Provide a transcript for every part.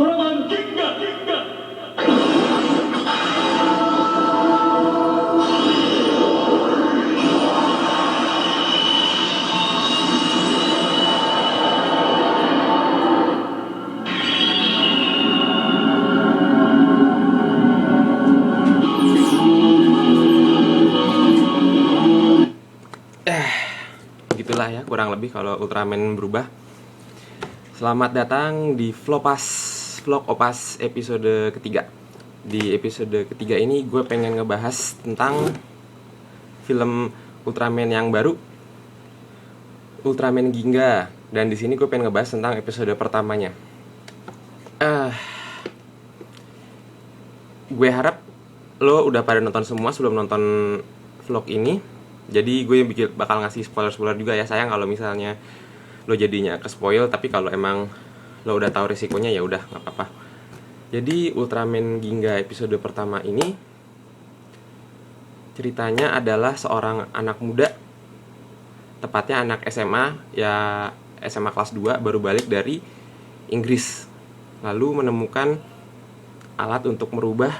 Ultraman Ginga. Begitulah ya kurang lebih kalau Ultraman berubah. Selamat datang di Vlog Opas episode ketiga. Di episode ketiga ini gue pengen ngebahas tentang film Ultraman yang baru, Ultraman Ginga. Dan di sini gue pengen ngebahas tentang episode pertamanya. Gue harap lo udah pada nonton semua sebelum nonton vlog ini. Jadi gue bakal ngasih spoiler juga ya. Sayang kalau misalnya lo jadinya ke spoil, tapi kalau emang lo udah tahu resikonya ya udah nggak apa-apa. Jadi Ultraman Ginga episode pertama ini ceritanya adalah seorang anak muda, tepatnya anak SMA, ya SMA kelas 2 baru balik dari Inggris. Lalu menemukan alat untuk merubah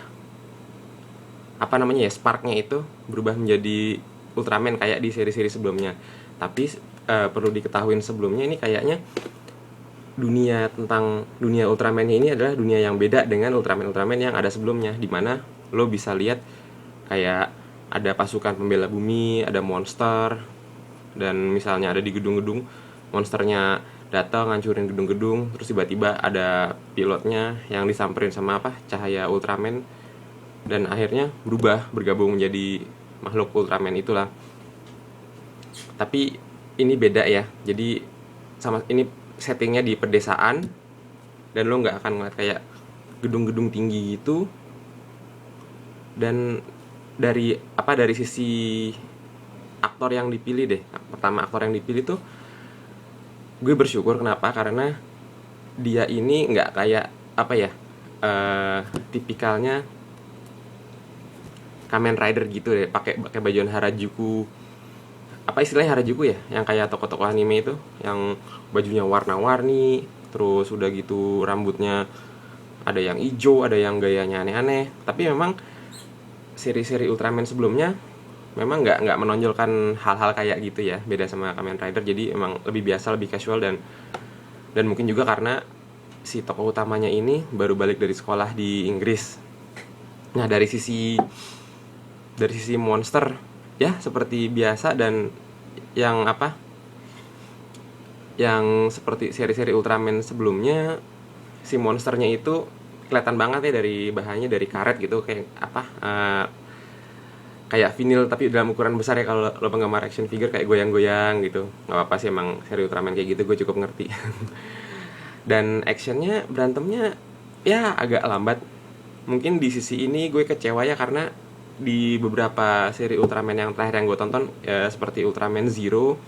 sparknya itu berubah menjadi Ultraman kayak di seri-seri sebelumnya. Tapi perlu diketahui sebelumnya, ini kayaknya dunia Ultraman ini adalah dunia yang beda dengan Ultraman yang ada sebelumnya, dimana lo bisa lihat kayak ada pasukan pembela bumi, ada monster, dan misalnya ada di gedung-gedung, monsternya datang ngancurin gedung-gedung, terus tiba-tiba ada pilotnya yang disamperin sama cahaya Ultraman, dan akhirnya bergabung menjadi makhluk Ultraman itulah. Tapi ini beda ya, jadi ini settingnya di pedesaan, dan lo nggak akan ngeliat kayak gedung-gedung tinggi gitu. Dan dari sisi aktor yang dipilih deh, pertama aktor yang dipilih tuh gue bersyukur. Kenapa? Karena dia ini nggak kayak tipikalnya Kamen Rider gitu deh, pakai bajuan Harajuku. Apa istilahnya Harajuku ya, yang kayak tokoh-tokoh anime itu, yang bajunya warna-warni, terus udah gitu rambutnya ada yang hijau, ada yang gayanya aneh-aneh. Tapi memang seri-seri Ultraman sebelumnya memang nggak menonjolkan hal-hal kayak gitu ya, beda sama Kamen Rider. Jadi emang lebih biasa, lebih casual, dan mungkin juga karena si tokoh utamanya ini baru balik dari sekolah di Inggris. Nah, dari sisi monster ya seperti biasa, dan yang seperti seri-seri Ultraman sebelumnya, si monsternya itu kelihatan banget ya dari bahannya, dari karet gitu, kayak vinil tapi dalam ukuran besar ya. Kalau lo penggemar action figure kayak goyang-goyang gitu, nggak apa-apa sih, emang seri Ultraman kayak gitu, gue cukup ngerti. Dan actionnya, berantemnya ya agak lambat. Mungkin di sisi ini gue kecewa ya, karena di beberapa seri Ultraman yang terakhir yang gue tonton ya, seperti Ultraman Zero,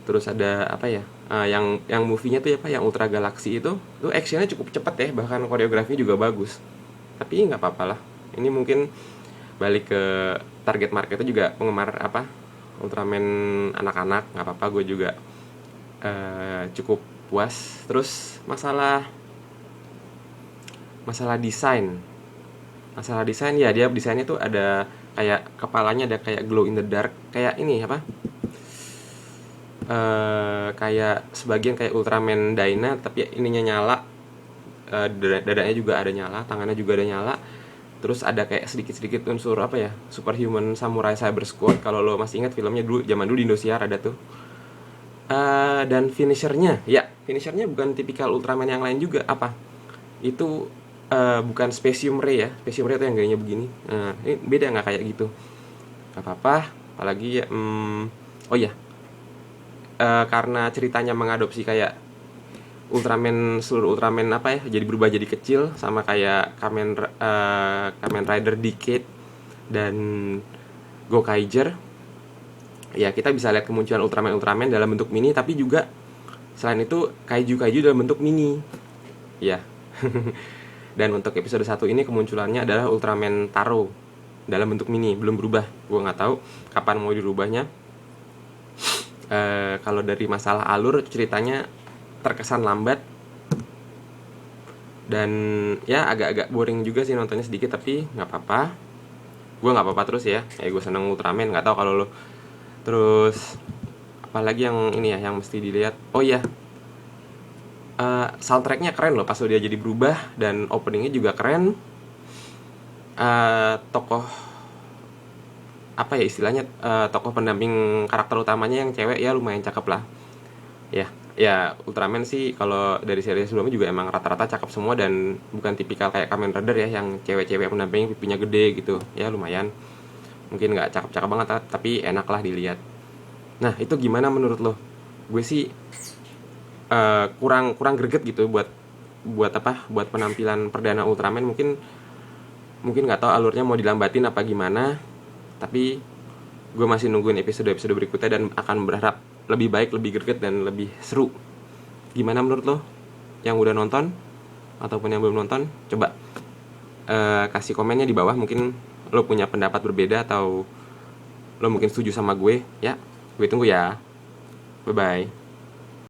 terus ada yang movie-nya tuh yang Ultra Galaxy itu tuh actionnya cukup cepet ya, bahkan koreografinya juga bagus. Tapi nggak apa-apa lah, ini mungkin balik ke target marketnya juga penggemar Ultraman anak-anak, nggak apa-apa, gue juga cukup puas. Terus masalah desain ya, dia desainnya tuh ada kayak kepalanya ada kayak glow in the dark, kayak ini kayak sebagian kayak Ultraman Dyna, tapi ininya nyala, dadanya juga ada nyala, tangannya juga ada nyala. Terus ada kayak sedikit-sedikit unsur Superhuman Samurai Cyber Squad, kalau lo masih ingat filmnya zaman dulu di Indosiar ada tuh. Dan finishernya bukan tipikal Ultraman yang lain juga. Itu bukan Specium Ray ya. Specium Ray itu yang gayanya begini. Ini beda, nggak kayak gitu. Gak apa-apa. Apalagi ya, karena ceritanya mengadopsi kayak seluruh Ultraman jadi berubah jadi kecil, sama kayak Kamen Rider Decade dan Gokaiger. Ya, kita bisa lihat kemunculan Ultraman dalam bentuk mini, tapi juga selain itu kaiju dalam bentuk mini. Ya. Dan untuk episode 1 ini kemunculannya adalah Ultraman Taro dalam bentuk mini, belum berubah. Gue nggak tahu kapan mau dirubahnya. Kalau dari masalah alur ceritanya terkesan lambat, Dan ya agak-agak boring juga sih nontonnya sedikit, tapi nggak apa-apa. Gue nggak apa-apa terus ya. Gue seneng Ultraman, nggak tahu kalau lo. Terus apalagi yang ini ya yang mesti dilihat. Oh iya, soundtracknya keren loh pas dia jadi berubah, dan openingnya juga keren. Tokoh apa ya istilahnya, tokoh pendamping karakter utamanya yang cewek ya lumayan cakep lah. Ya, ya Ultraman sih kalau dari seri sebelumnya juga emang rata-rata cakep semua, dan bukan tipikal kayak Kamen Rider ya yang cewek-cewek pendampingnya pipinya gede gitu. Ya lumayan. Mungkin nggak cakep-cakep banget tapi enak lah dilihat. Nah, itu gimana menurut lo? Gue sih kurang kurang greget gitu buat buat apa? Buat penampilan perdana Ultraman. Mungkin mungkin nggak tahu alurnya mau dilambatin apa gimana. Tapi gue masih nungguin episode-episode berikutnya dan akan berharap lebih baik, lebih greget, dan lebih seru. Gimana menurut lo yang udah nonton ataupun yang belum nonton? Coba kasih komennya di bawah. Mungkin lo punya pendapat berbeda atau lo mungkin setuju sama gue ya. Gue tunggu ya. Bye bye.